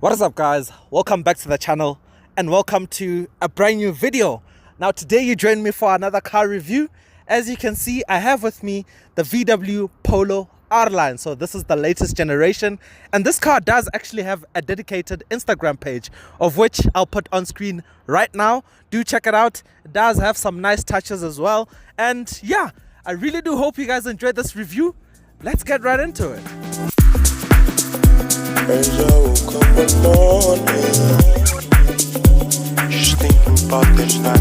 What is up, guys? Welcome back to the channel and welcome to a brand new video. Now today you join me for another car review. As you can see, I have with me the VW Polo R-Line. So this is the latest generation, and this car does actually have a dedicated Instagram page, of which I'll put on screen right now. Do check it out. It does have some nice touches as well, and yeah, I really do hope you guys enjoyed this review. Let's get right into it. As I woke up one morning, just thinking about this night.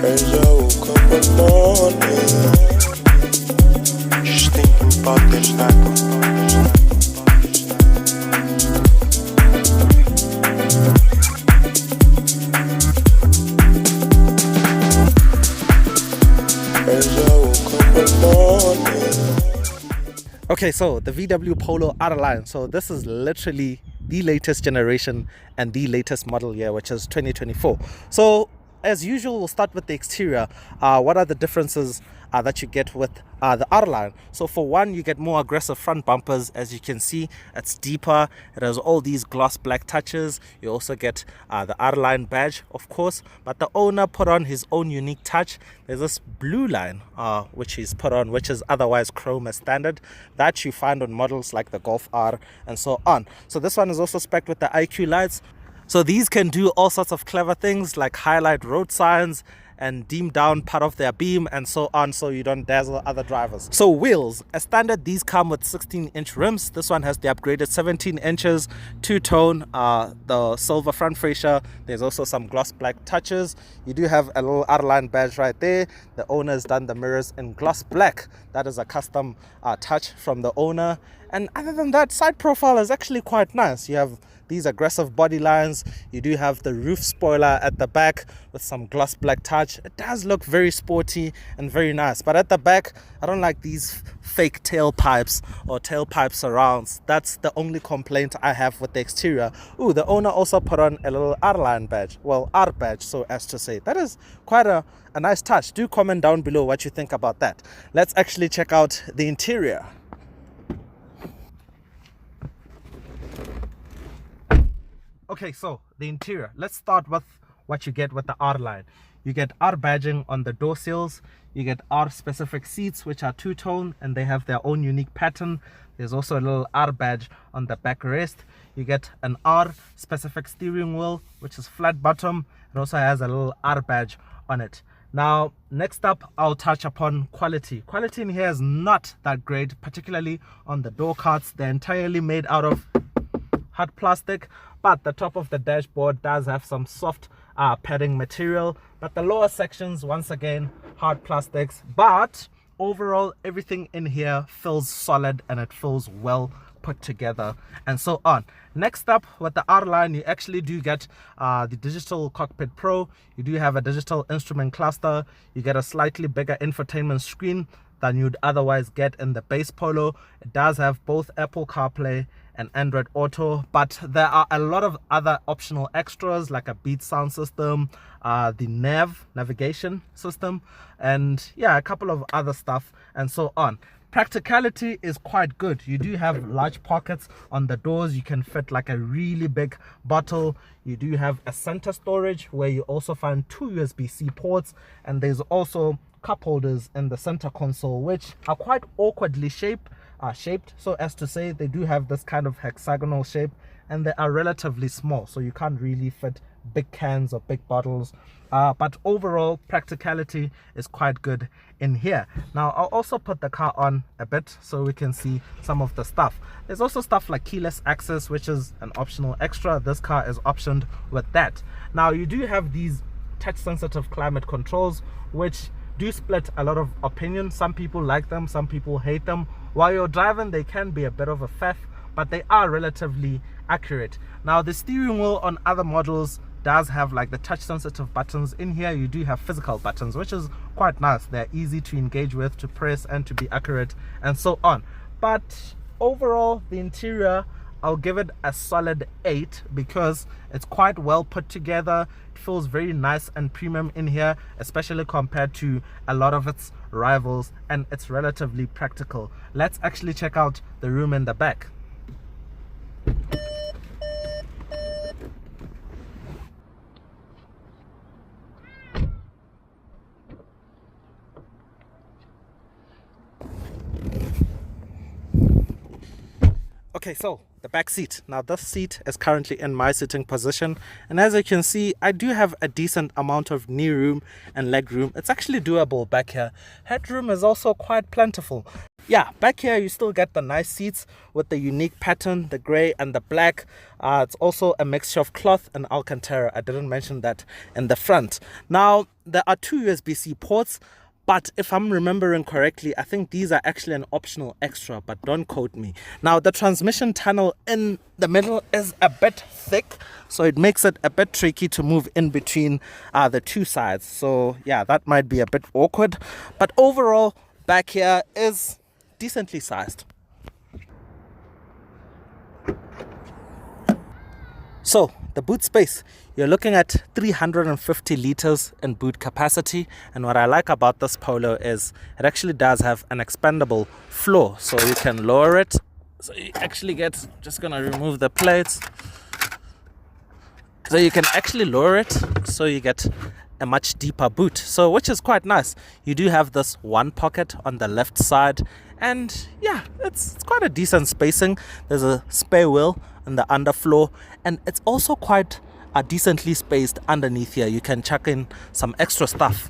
As I woke up one morning, just thinking about this night. Okay, so the VW Polo R-Line. So this is literally the latest generation and the latest model year, which is 2024. So as usual, we'll start with the exterior. What are the differences that you get with the R-Line? So for one, you get more aggressive front bumpers. As you can see, it's deeper. It has all these gloss black touches. You also get the R-Line badge, of course, but the owner put on his own unique touch. There's this blue line which he's put on, which is otherwise chrome as standard, that you find on models like the Golf R and so on. So this one is also spec'd with the IQ lights. So these can do all sorts of clever things like highlight road signs and dim down part of their beam and so on, so you don't dazzle other drivers. So wheels, as standard, these come with 16-inch rims. This one has the upgraded 17 inches, two-tone, the silver front fascia. There's also some gloss black touches. You do have a little R-Line badge right there. The owner has done the mirrors in gloss black. That is a custom touch from the owner. And other than that, side profile is actually quite nice. You have these aggressive body lines. You do have the roof spoiler at the back with some gloss black touch. It does look very sporty and very nice, but at the back, I don't like these fake tailpipes or tailpipe surrounds. That's the only complaint I have with the exterior. Ooh, the owner also put on a little R-Line badge, well, R badge, so as to say. That is quite a nice touch. Do comment down below what you think about that. Let's actually check out the interior. Okay, so the interior. Let's start with what you get with the R-Line. You get R badging on the door sills. You get R specific seats, which are two-tone and they have their own unique pattern. There's also a little R badge on the backrest. You get an R specific steering wheel, which is flat bottom. It also has a little R badge on it. Now, next up, I'll touch upon quality. Quality in here is not that great, particularly on the door cards. They're entirely made out of hard plastic, but the top of the dashboard does have some soft padding material, but the lower sections, once again, hard plastics. But overall, everything in here feels solid and it feels well put together and so on. Next up, with the R-Line, you actually do get the digital cockpit pro. You do have a digital instrument cluster. You get a slightly bigger infotainment screen than you'd otherwise get in the base Polo. It does have both Apple CarPlay and Android Auto, but there are a lot of other optional extras like a Beat sound system, the navigation system, and yeah, a couple of other stuff and so on. Practicality is quite good. You do have large pockets on the doors. You can fit like a really big bottle. You do have a center storage where you also find two USB-C ports, and there's also cup holders in the center console, which are quite awkwardly shaped, so as to say. They do have this kind of hexagonal shape and they are relatively small, so you can't really fit big cans or big bottles, but overall practicality is quite good in here. Now, I'll also put the car on a bit so we can see some of the stuff. There's also stuff like keyless access, which is an optional extra. This car is optioned with that. Now, you do have these touch sensitive climate controls, which do split a lot of opinion. Some people like them, some people hate them. While you're driving, they can be a bit of a faff, but they are relatively accurate. Now, the steering wheel on other models does have like the touch sensitive buttons. In here you do have physical buttons, which is quite nice. They're easy to engage with, to press and to be accurate and so on. But overall, the interior, I'll give it a solid 8 because it's quite well put together. It feels very nice and premium in here, especially compared to a lot of its rivals, and it's relatively practical. Let's actually check out the room in the back. Okay, so the back seat. Now this seat is currently in my sitting position, and as you can see, I do have a decent amount of knee room and leg room. It's actually doable back here. Headroom is also quite plentiful. Yeah, back here you still get the nice seats with the unique pattern, the gray and the black. It's also a mixture of cloth and Alcantara. I didn't mention that in the front. Now there are 2 USB-C ports, but if I'm remembering correctly, I think these are actually an optional extra, but don't quote me. Now, the transmission tunnel in the middle is a bit thick, so it makes it a bit tricky to move in between the 2 sides. So yeah, that might be a bit awkward, but overall, back here is decently sized. So the boot space, you're looking at 350 liters in boot capacity, and what I like about this Polo is it actually does have an expandable floor, so you can lower it. So you actually get, just gonna remove the plates, so you can actually lower it so you get a much deeper boot, so which is quite nice. You do have this one pocket on the left side, and yeah, it's quite a decent spacing. There's a spare wheel on the underfloor, and it's also quite decently spaced underneath here. You can chuck in some extra stuff.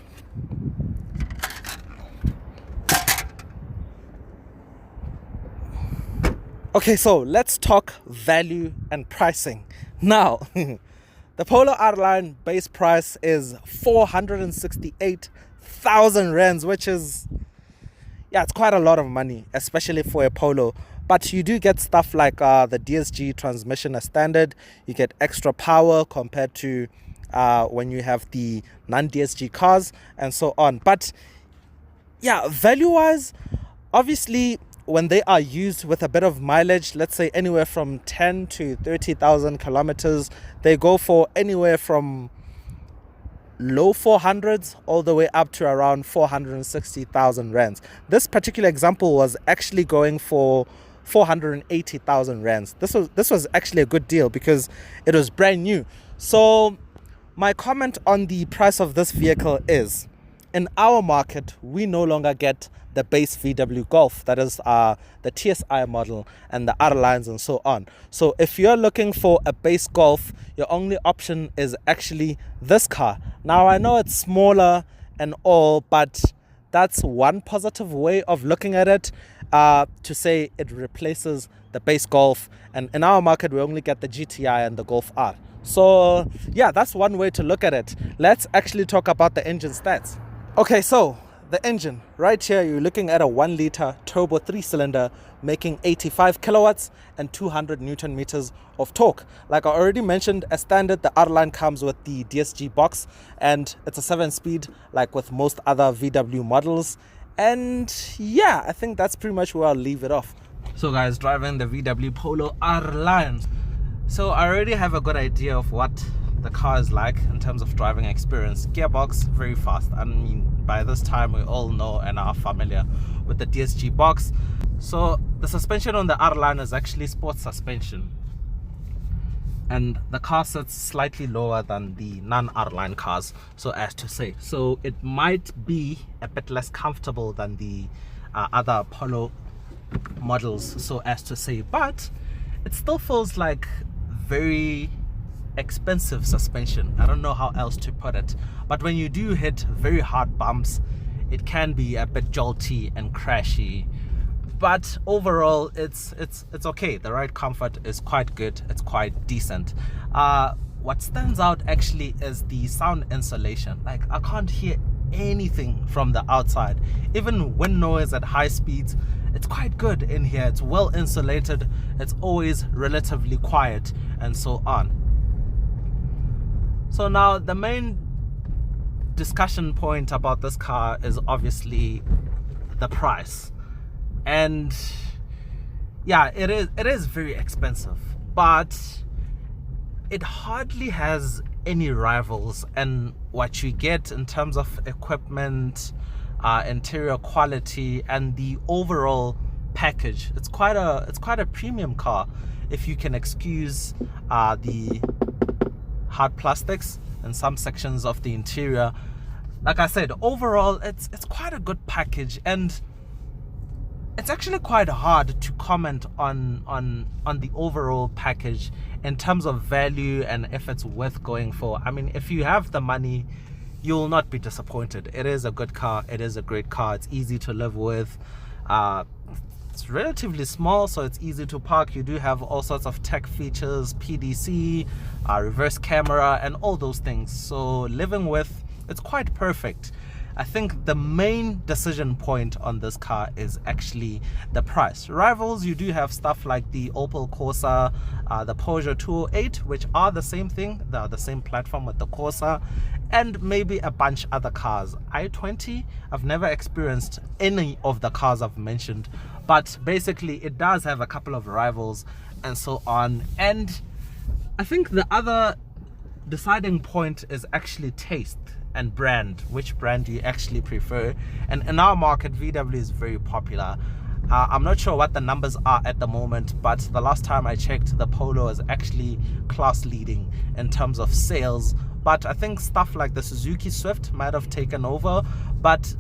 Okay, so let's talk value and pricing. Now, the Polo R-Line base price is 468,000 rands, which is, yeah, it's quite a lot of money, especially for a Polo. But you do get stuff like the DSG transmission as standard. You get extra power compared to when you have the non-DSG cars and so on. But yeah, value-wise, obviously, when they are used with a bit of mileage, let's say anywhere from 10 to 30,000 kilometers, they go for anywhere from low 400s all the way up to around 460,000 rands. This particular example was actually going for 480,000 rands. This was actually a good deal because it was brand new. So my comment on the price of this vehicle is, in our market, we no longer get the base VW Golf, that is the TSI model and the R-Lines and so on. So if you're looking for a base Golf, your only option is actually this car. Now I know it's smaller and all, but that's one positive way of looking at it, to say it replaces the base Golf, and in our market we only get the GTI and the Golf R. So yeah, that's one way to look at it. Let's actually talk about the engine stats. Okay, so the engine right here, you're looking at a 1-liter turbo 3-cylinder making 85 kilowatts and 200 newton meters of torque. Like I already mentioned, as standard, the R-Line comes with the DSG box, and it's a 7-speed like with most other VW models. And yeah, I think that's pretty much where I'll leave it off. So guys, driving the VW Polo R-Line. So I already have a good idea of what the car is like in terms of driving experience. Gearbox, very fast. I mean, by this time we all know and are familiar with the DSG box. So the suspension on the R-Line is actually sports suspension, and the car sits slightly lower than the non-R-Line cars, so as to say. So it might be a bit less comfortable than the other Polo models, so as to say, but it still feels like very expensive suspension. I don't know how else to put it, but when you do hit very hard bumps, it can be a bit jolty and crashy, but overall it's okay. The ride comfort is quite good, it's quite decent. What stands out actually is the sound insulation. Like, I can't hear anything from the outside. Even wind noise at high speeds, it's quite good in here. It's well insulated, it's always relatively quiet and so on. So now the main discussion point about this car is obviously the price. And yeah, it is very expensive, but it hardly has any rivals. And what you get in terms of equipment, interior quality, and the overall package, it's quite a premium car, if you can excuse the hard plastics in some sections of the interior. Like I said, overall it's quite a good package, and it's actually quite hard to comment on the overall package in terms of value and if it's worth going for. I mean, if you have the money, you will not be disappointed. It is a good car. It is a great car. It's easy to live with. It's relatively small, so it's easy to park. You do have all sorts of tech features, PDC, reverse camera, and all those things. So living with, it's quite perfect. I think the main decision point on this car is actually the price. Rivals, you do have stuff like the Opel Corsa, the Peugeot 208, which are the same thing. They are the same platform with the Corsa, and maybe a bunch other cars. i20, I've never experienced any of the cars I've mentioned, but basically it does have a couple of rivals and so on. And I think the other deciding point is actually taste and brand. Which brand do you actually prefer? And in our market, VW is very popular. I'm not sure what the numbers are at the moment, but the last time I checked, the Polo is actually class leading in terms of sales. But I think stuff like the Suzuki Swift might have taken over, but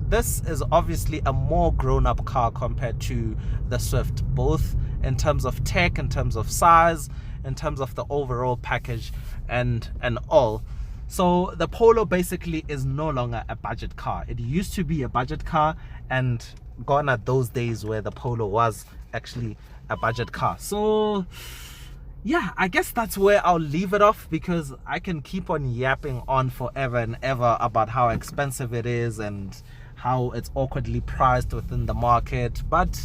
this is obviously a more grown-up car compared to the Swift, both in terms of tech, in terms of size, in terms of the overall package, and all. So the Polo basically is no longer a budget car. It used to be a budget car, and gone are those days where the Polo was actually a budget car. So yeah, I guess that's where I'll leave it off, because I can keep on yapping on forever and ever about how expensive it is and how it's awkwardly priced within the market. But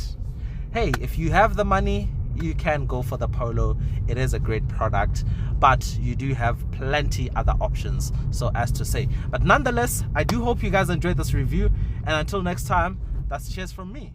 hey, if you have the money, you can go for the Polo. It is a great product, but you do have plenty other options, so as to say. But nonetheless, I do hope you guys enjoyed this review, and until next time, that's cheers from me.